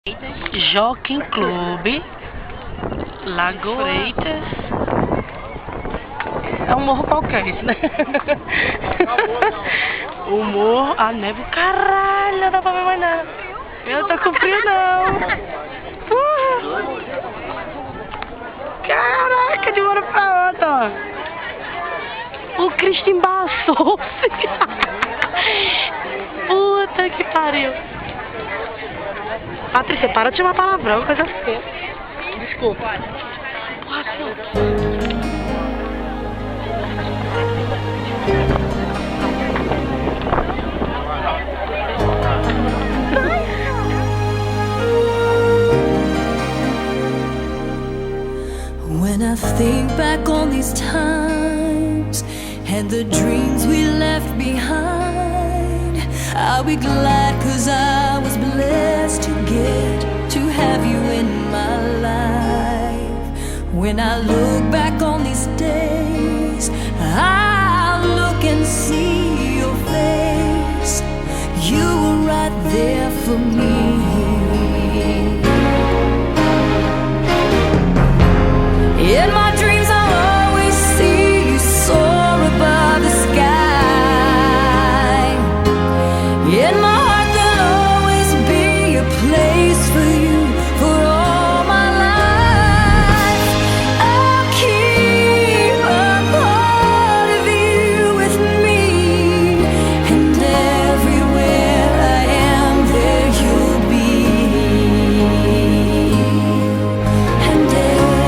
Jockey Club, Lagoa Freitas. É um morro qualquer isso, né? O morro, a neve, caralho, não dá pra ver mais nada. Eu tô com frio não. Caraca, de uma hora pra outra, ó. O Cristo embaçou-se. Puta que pariu. Patrícia, para de chamar palavrão, coisa feia. Desculpa. When I think back on these times and the dreams we left behind, I'll be glad 'cause I was blessed to get to have you in my life. When I look back on these days, I'll look and see your face. You were right there for me. In my dreams I'll always see you soar above the sky. In my heart there'll always be a place for you for all my life. I'll keep a part of you with me, and everywhere I am there you'll be. And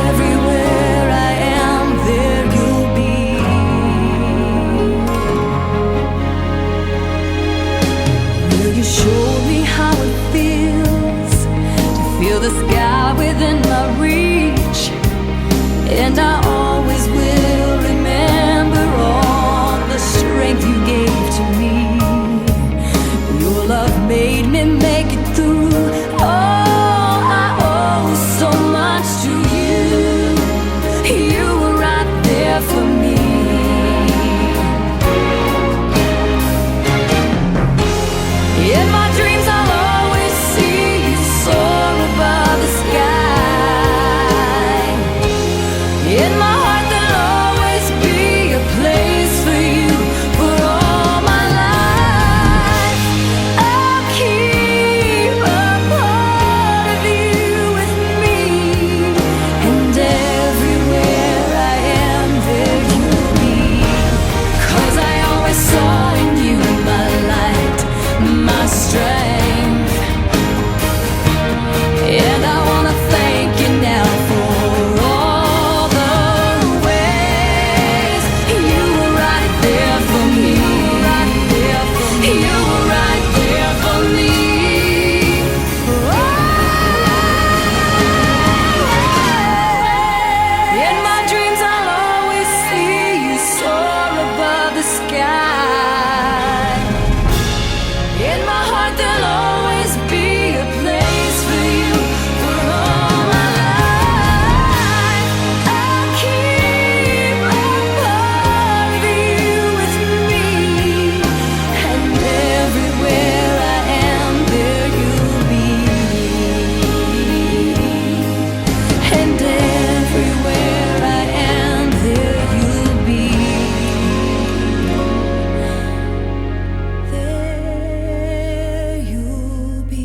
everywhere I am there you'll be. Will you show me how it feels to feel the sky within my reach? And I always will remember all the strength you gave to me. Your love made me make it through. Oh, I owe so much to you. You were right there for me. In my dreams I'll always see you soar above the sky. In my heart there'll always be a place for you for all my life. I'll keep a part of you with me, and everywhere I am there you'll be. 'Cause I always saw in you my light, my strength. And I wanna thank you now for all the ways you were right there for me. You were right there for me. In my dreams I'll always see you soar above the sky. In my heart there'll always be a place for you for all my life. I'll keep a part of you with me, and everywhere I am there you'll be. And everywhere I am there you'll be. There you'll be.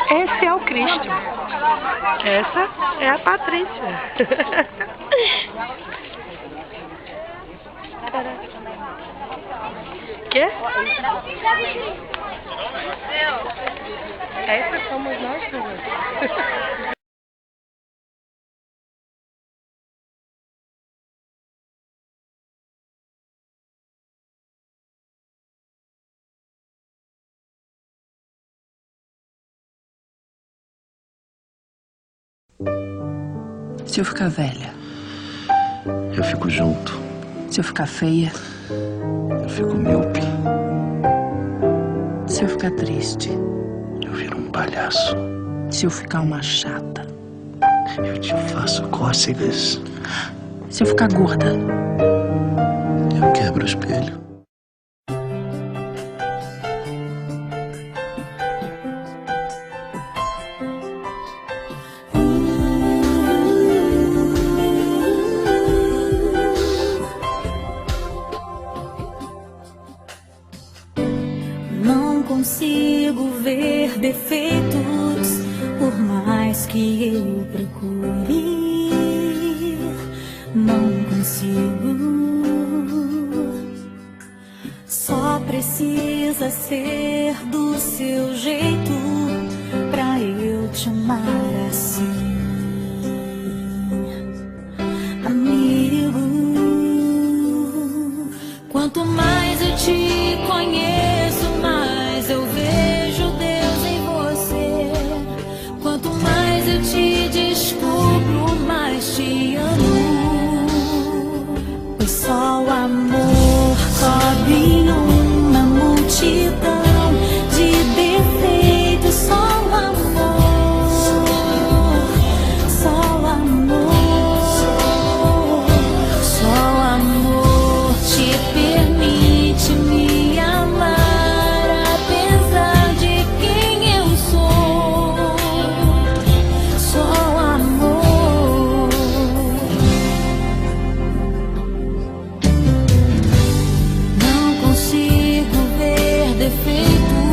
Esse é o Cristo. Essa é a Patrícia. Quê? Essa somos nós duas. Se eu ficar velha, Eu fico junto. Se eu ficar feia, Eu fico míope. se eu ficar triste, Eu viro um palhaço. se eu ficar uma chata, Eu te faço cócegas. se eu ficar gorda, Eu quebro o espelho. Não consigo ver defeitos, por mais que eu procure. Não consigo. Só precisa ser do seu jeito pra eu te amar assim, amigo. Quanto mais eu te conheço, mais eu vejo Deus em você. Quanto mais eu te descubro, mais te amo. Pois só o amor cobre uma multidão de defeitos. Só o amor, só o amor, só o amor te permite me amar, apesar de quem eu sou. Só o amor. Não consigo ver defeitos,